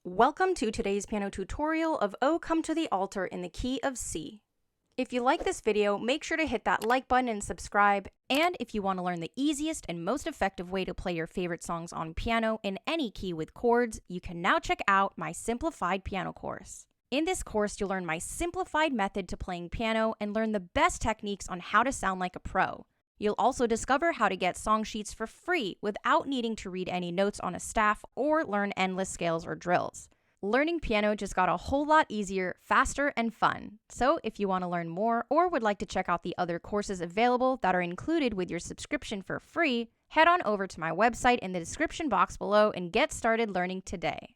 Welcome to today's piano tutorial of "Oh Come to the Altar" in the key of C. If you like this video, make sure to hit that like button and subscribe. And if you want to learn the easiest and most effective way to play your favorite songs on piano in any key with chords, you can now check out my Simplified Piano course. In this course, you'll learn my simplified method to playing piano and learn the best techniques on how to sound like a pro. You'll also discover how to get song sheets for free without needing to read any notes on a staff or learn endless scales or drills. Learning piano just got a whole lot easier, faster, and fun. So if you want to learn more or would like to check out the other courses available that are included with your subscription for free, head on over to my website in the description box below and get started learning today.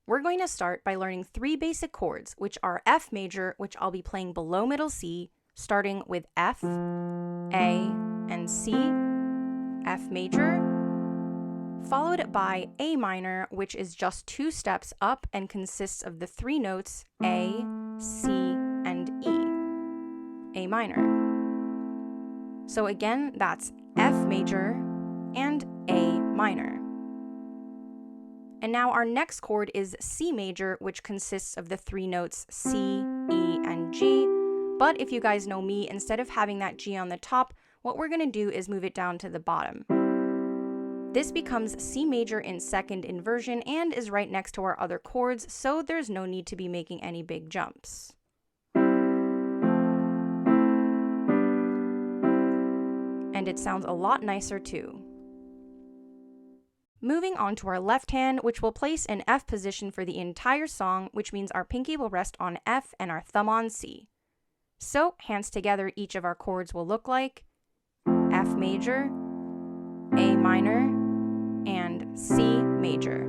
We're going to start by learning 3 basic chords, which are F major, which I'll be playing below middle C, starting with F, A, and C, F major, followed by A minor, which is just 2 steps up and consists of the 3 notes A, C, and E, A minor. So again, that's F major and A minor. And now our next chord is C major, which consists of the 3 notes C, E, and G. But if you guys know me, instead of having that G on the top, what we're going to do is move it down to the bottom. This becomes C major in second inversion and is right next to our other chords, so there's no need to be making any big jumps. And it sounds a lot nicer too. Moving on to our left hand, which will place in F position for the entire song, which means our pinky will rest on F and our thumb on C. So, hands together, each of our chords will look like F major, A minor, and C major.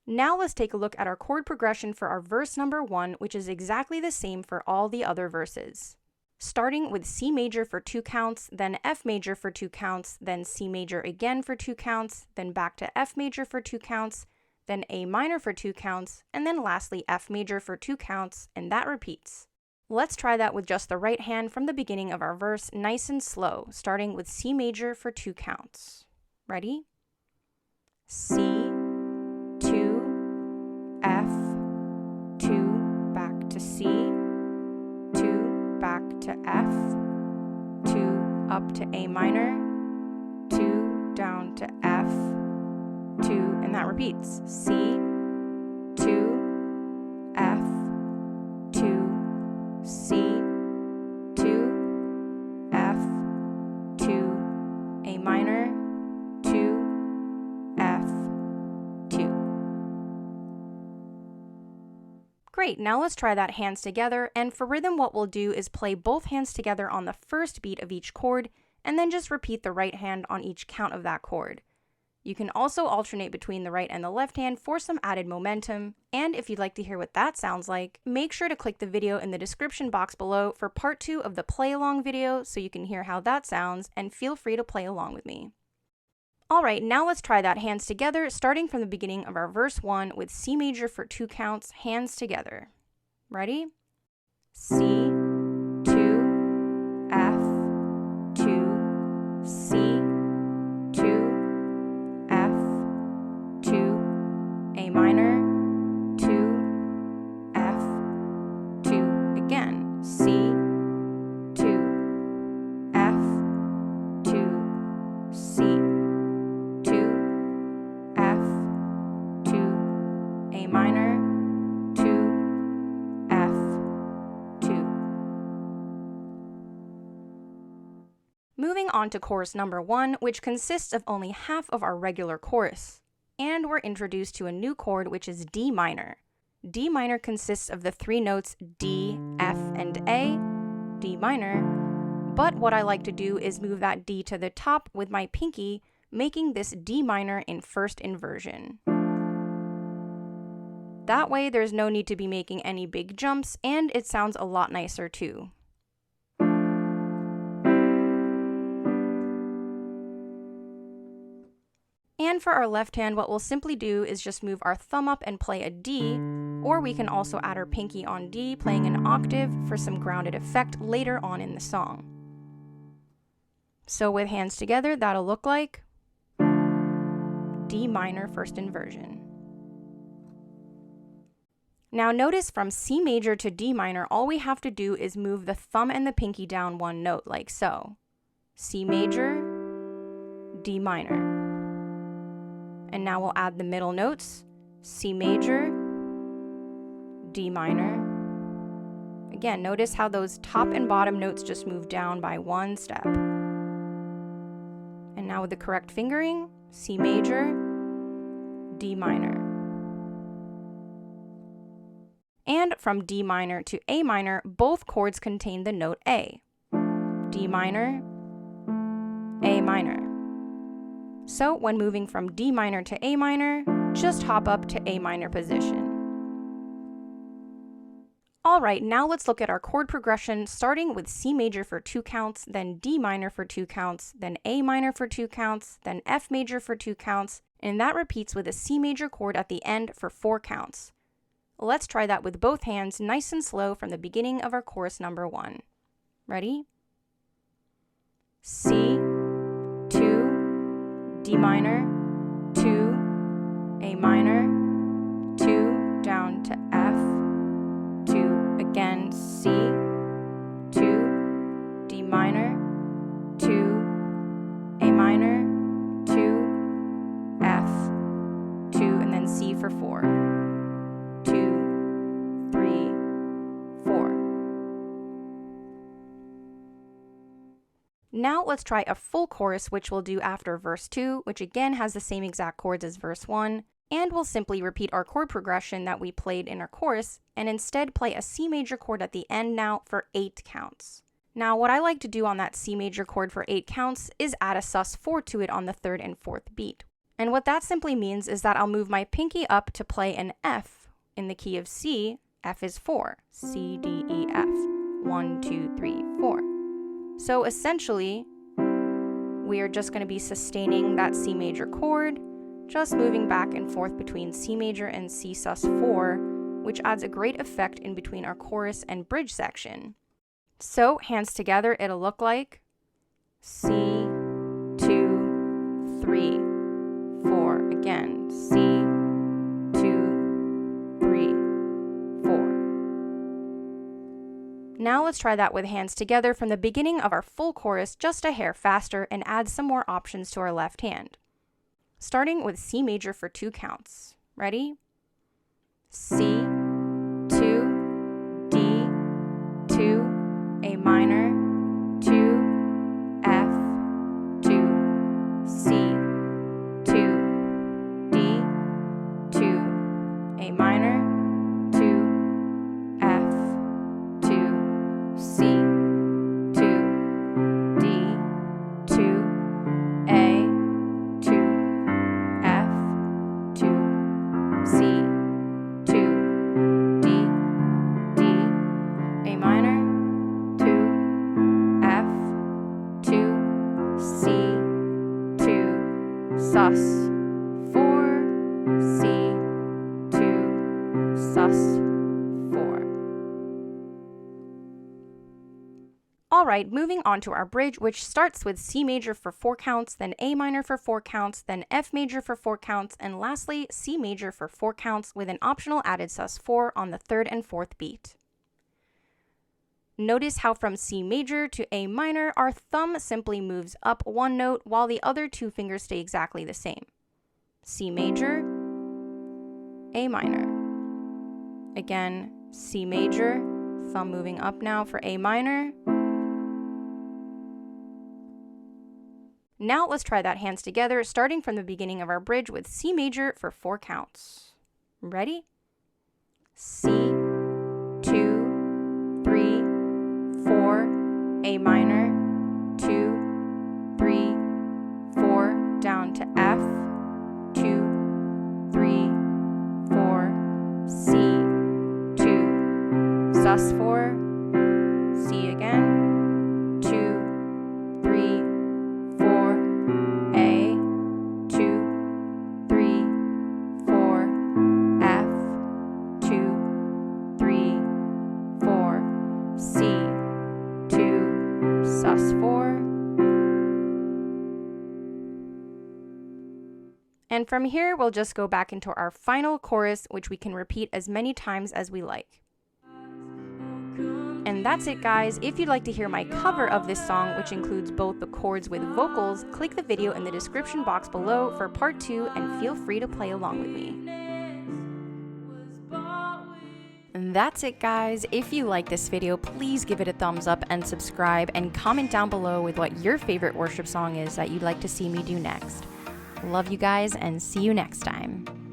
Now let's take a look at our chord progression for our verse number 1, which is exactly the same for all the other verses. Starting with C major for 2 counts, then F major for 2 counts, then C major again for 2 counts, then back to F major for 2 counts, then A minor for 2 counts, and then lastly F major for 2 counts, and that repeats. Let's try that with just the right hand from the beginning of our verse, nice and slow, starting with C major for 2 counts. Ready? C, 2, F, 2, back to C, 2, back to F, 2, up to A minor, 2, down to F, 2, and that repeats. C, 2, F, 2, C, 2, F, 2, A minor, 2, F, 2. Great, now let's try that hands together, and for rhythm what we'll do is play both hands together on the first beat of each chord, and then just repeat the right hand on each count of that chord. You can also alternate between the right and the left hand for some added momentum, and if you'd like to hear what that sounds like, make sure to click the video in the description box below for part 2 of the play along video so you can hear how that sounds, and feel free to play along with me. Alright, now let's try that hands together, starting from the beginning of our verse 1 with C major for 2 counts, hands together. Ready? C, 2, F, 2, C, 2, F, 2, A minor, 2, F, 2, again, C, 2, F, 2, C, 2, F, 2, A minor, 2, F, 2. Moving on to chorus number 1, which consists of only half of our regular chorus. And we're introduced to a new chord, which is D minor. D minor consists of the 3 notes D, F, and A, D minor, but what I like to do is move that D to the top with my pinky, making this D minor in first inversion. That way there's no need to be making any big jumps, and it sounds a lot nicer too. And for our left hand, what we'll simply do is just move our thumb up and play a D, or we can also add our pinky on D, playing an octave for some grounded effect later on in the song. So with hands together, that'll look like D minor first inversion. Now notice from C major to D minor, all we have to do is move the thumb and the pinky down one note, like so. C major, D minor. And now we'll add the middle notes, C major, D minor. Again, notice how those top and bottom notes just move down by one step. And now with the correct fingering, C major, D minor. And from D minor to A minor, both chords contain the note A. D minor, A minor. So when moving from D minor to A minor, just hop up to A minor position. Alright, now let's look at our chord progression, starting with C major for 2 counts, then D minor for 2 counts, then A minor for 2 counts, then F major for 2 counts, and that repeats with a C major chord at the end for 4 counts. Let's try that with both hands, nice and slow from the beginning of our chorus number 1. Ready? C, 2, D minor, 2, A minor, 2, down to F, 2, again, C, 2, D minor, 2, A minor, 2, F, 2, and then C for 4. 2, 3, 4. Now let's try a full chorus, which we'll do after verse 2, which again has the same exact chords as verse 1, and we'll simply repeat our chord progression that we played in our chorus, and instead play a C major chord at the end now for 8 counts. Now what I like to do on that C major chord for 8 counts is add a sus4 to it on the 3rd and 4th beat. And what that simply means is that I'll move my pinky up to play an F. In the key of C, F is 4. C, D, E, F. 1, 2, 3, 4. So essentially, we are just going to be sustaining that C major chord, just moving back and forth between C major and C sus4, which adds a great effect in between our chorus and bridge section. So, hands together, it'll look like C, 2, 3, 4. Again, C, 2, 3, 4. Now let's try that with hands together from the beginning of our full chorus just a hair faster and add some more options to our left hand. Starting with C major for 2 counts. Ready? C, 2, D, 2, A minor, 2, F, 2, C, 2, D, 2, A minor, 2, F, 2, C, 2, D, 2, A, 2, F, 2, C, 2, D, D, A minor, 2, F, 2, C, 2, sus, 4, C, 2, sus, 4. Alright, moving on to our bridge, which starts with C major for 4 counts, then A minor for 4 counts, then F major for 4 counts, and lastly, C major for 4 counts with an optional added sus4 on the 3rd and 4th beat. Notice how from C major to A minor, our thumb simply moves up 1 note while the other 2 fingers stay exactly the same. C major, A minor. Again, C major, thumb moving up now for A minor. Now let's try that hands together, starting from the beginning of our bridge with C major for 4 counts. Ready? C, 2, 3, 4, A minor, 2, 3, 4, down to F, 2, 3, 4, C, 2, sus4, C again, 2, 3, 4, A, 2, 3, 4, F, 2, 3, 4, C, 2, sus4, And from here, we'll just go back into our final chorus, which we can repeat as many times as we like. And that's it, guys. If you'd like to hear my cover of this song, which includes both the chords with vocals, click the video in the description box below for part 2 and feel free to play along with me. And that's it, guys. If you like this video, please give it a thumbs up and subscribe, and comment down below with what your favorite worship song is that you'd like to see me do next. Love you guys, and see you next time.